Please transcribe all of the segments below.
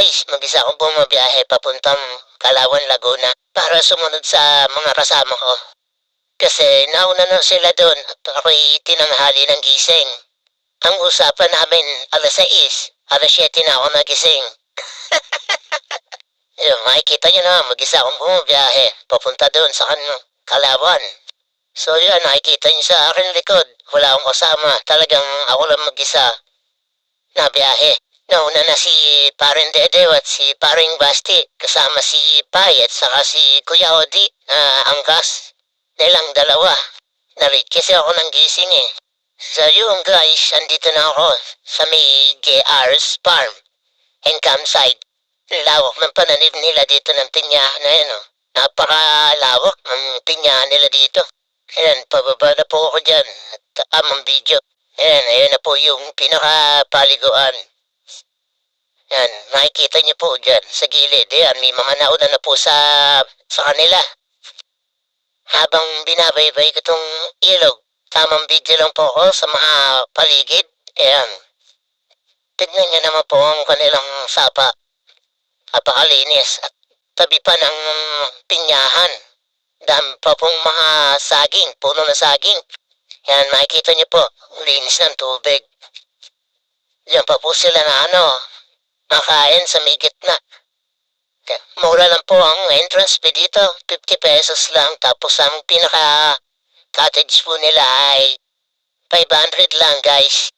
guys, mag-isa akong bumabiyahe papuntang Kalawan, Laguna para sumunod sa mga kasama ko. Kasi nauna na sila doon at ako'y tinanghali ng gising. Ang usapan namin alas 6, alas 7 na ako nagising. Yun, makikita nyo na, mag-isa akong bumabiyahe papunta doon sa Kalawan. So yun, nakikita nyo sa aking likod, wala akong kasama, talagang ako lang mag-isa na biyahe. Nauna na si Paring Dedeo at si Paring Basti, kasama si Pai at saka si Kuya Odi na angkas. Nilang dalawa. Nalit kasi ako ng gising eh. So yun guys, andito na ako sa may JR's Farm and Campsite. Lawak ng pananim nila dito ng pinya na yan oh. Napakalawak ng pinya nila dito. Ayan, pababa na po ako dyan at amang video. Ayan na po yung pinakapaliguan. Yan, makikita niyo po dyan sa gilid. Yan, may mga nauna na po sa kanila. Habang binabaybay ko itong ilog, tamang video lang po ako sa mga paligid. Ayan. Tignan niyo naman po ang kanilang sapa. Napakalinis at tabi pa ng pinyahan. Dami pa pong mga saging, puno na saging. Yan, makikita niyo po, linis ng tubig. Yan pa po sila na makain sa may gitna. Mura lang po ang entrance fee dito, 50 pesos lang. Tapos ang pinaka cottage po nila ay 500 lang guys.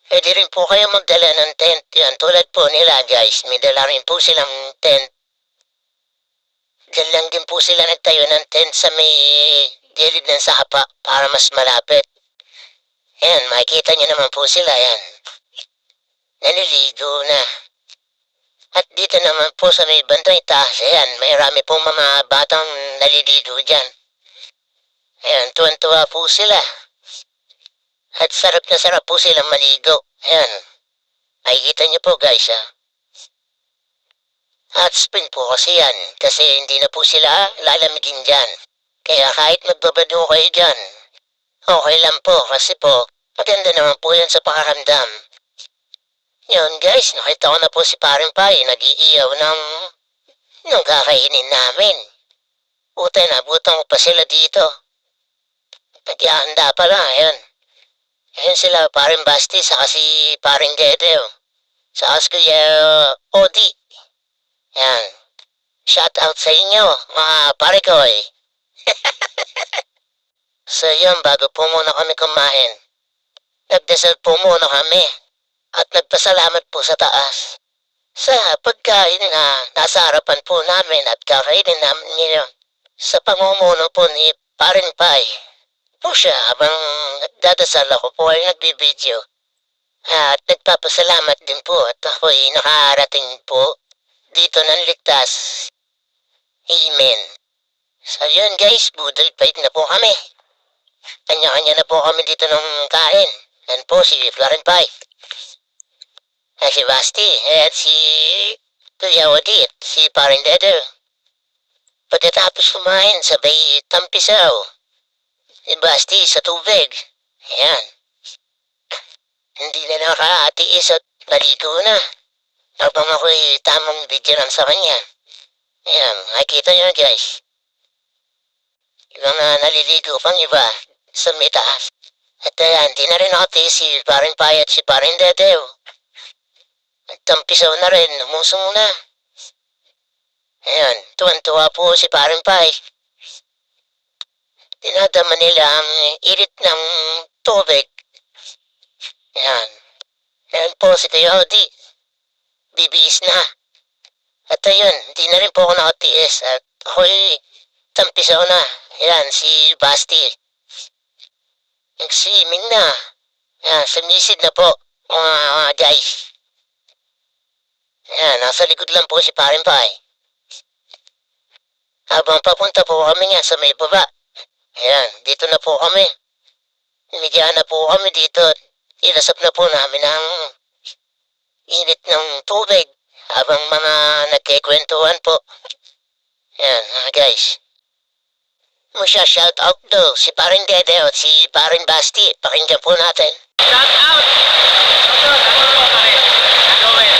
Pwede rin po kayo magdala ng tent. Yan, tulad po nila guys, may dala rin po silang tent. Diyan lang din po sila nagtayo ng tent sa may gilid ng sapa para mas malapit. Ayan, makikita niyo naman po sila yan. Naliligo na. At dito naman po sa may bandang itaas, ayan, may rami pong mga batang naliligo dyan. Ayan, tuwan-tuwa po sila. At sarap na sarap po silang maligo. Ayan, makikita niyo po guys ha. Hot spring po kasi yan, kasi hindi na po sila lalamigin dyan. Kaya kahit magbabado kayo dyan, okay lang po kasi po, maganda naman po yan sa pakaramdam. Yun guys, nakita ko na po si Paring Pai, nag-iiyaw ng kakainin namin. Puta, nabutan ko pa sila dito. Nagyahanda pa lang, ayun. Ayun sila, Paring Basti, saka si Paring Dedeo. Saka si Kuya Odi. Yan. Shout out sa inyo, mga pare ko eh. So yun, bago po muna kami kumain, nagdasal po muna kami. At nagpasalamat po sa taas sa pagkain na nasa harapan po namin at kakainin namin ngayon sa pamumuno po ni Paring Pai. Po siya habang nagdadasal ako po ay nagbibideo. At nagpapasalamat din po at ako'y nakarating po dito ng ligtas. Amen. So yun guys, budol fight na po kami. Kanya-kanya na po kami dito ng kain. Yan po si Paring Pai. Si Basti at si Kuya Odi at si Paring Dedo. Pagkatapos kumain, sabay tampisaw. Si Basti sa tubig. Ayan. Hindi na nakatiis at maligo na. Habang ako'y tamang video lang sa kanya. Ayan, nakikita nyo guys. Ibang naliligo pang iba sa may taas. At ayan, di na rin nakatiis si Paring Pai at si Paring Dedo. Tampisaw na rin, umusong na. Ayan, tuwan-tuwa po si Paring Pai. Dinadama nila ang irit ng tubig. Ayan. Ayan po si Kuya Odi. Bibihis na. At ayun, hindi na rin po ako nakatiis at ako'y tampisaw na. Ayan, si Basti. Nag-swimming na. Ayan, sumisid na po mga guys. Ayan, nasa likod lang po si Paring Pai. Habang papunta po kami nga sa may baba. Ayan, dito na po kami. Inigyan na po kami dito. Inasap na po namin ang init ng tubig. Habang mga nagkikwentuhan po. Ayan, guys. Shout out daw si Paring Dedeo at si Paring Basti. Pakinggan po natin. Shout out! Ano po pare? Gagawin.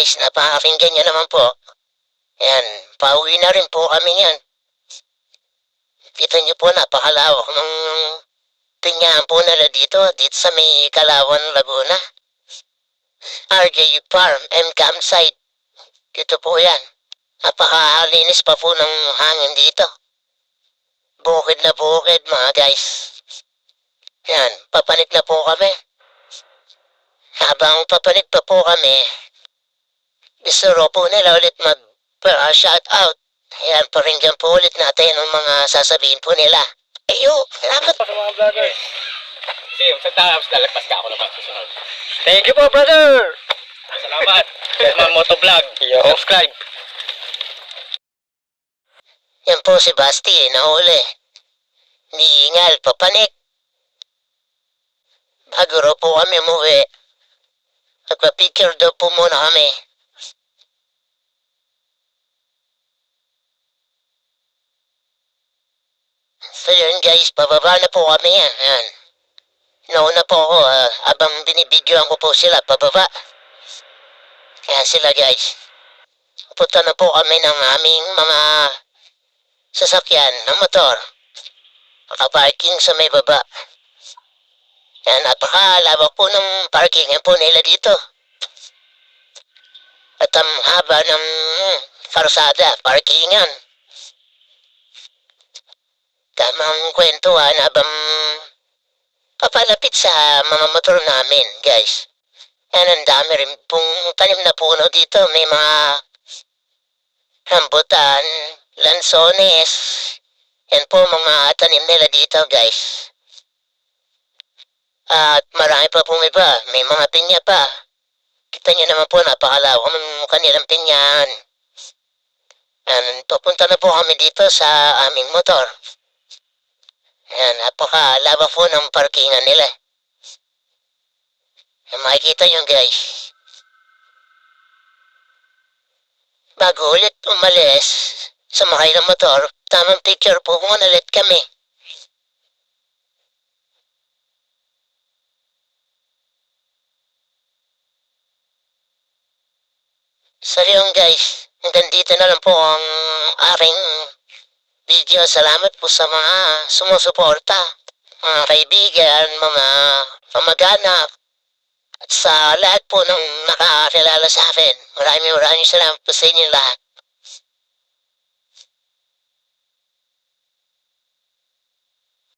guys, napakakinggan nyo naman po. Yan, pauwi na rin po kami yan. Kita nyo po, napakalawak ng tinyahan po nila dito sa may Kalawan, Laguna. RJ Farm and Campsite. Dito po yan. Napakalinis pa po ng hangin dito. Bukid na bukid mga guys. Yan, papanik na po kami. Habang papanik pa po kami, gusto ro po nila ulit mag-shout out. Yan, paringgan po ulit natin ang mga sasabihin po nila. Ayo, salamat. Sa mga vlogger. Sige, tapos lalagpas ka ako naman susunod. Thank you po, brother! Salamat. Mga motovlog. Subscribe. Yan po si Basti, nahuli. Niingal, papanik. Bago raw po kami umuwi, nagpa-picture daw po muna kami. So yun guys, pababa na po kami yan. Yan. Nauna po ako, abang binibidyoan ko po sila, pababa. Kaya sila guys. Punta na po kami ng aming mga sasakyan ng motor. Nakaparking sa may baba. Yan, napakalawak po ng parkingan po nila dito. At ang haba ng karsada, parkingan. Tamang kwentuhan habang papalapit sa mga motor namin, guys. Yan, ang dami rin pong tanim na puno dito. May mga rambutan, lansones. Yan po mga tanim nila dito, guys. At marami pa pong iba. May mga pinya pa. Kita nyo naman po, napakalawak ng kanilang pinyan. Yan, papunta na po kami dito sa aming motor. Yan, napakalawak po ng parkingan nila. Yan, makikita nyo guys. Bago ulit umalis, sumakay ng motor, tamang picture po muna ulit kami. So yun guys, hanggang dito na lang po ang aking video. Salamat po sa mga sumusuporta, mga kaibigan, mga kamag-anak, at sa lahat po ng nakakilala sa akin. Maraming salamat po sa inyo lahat.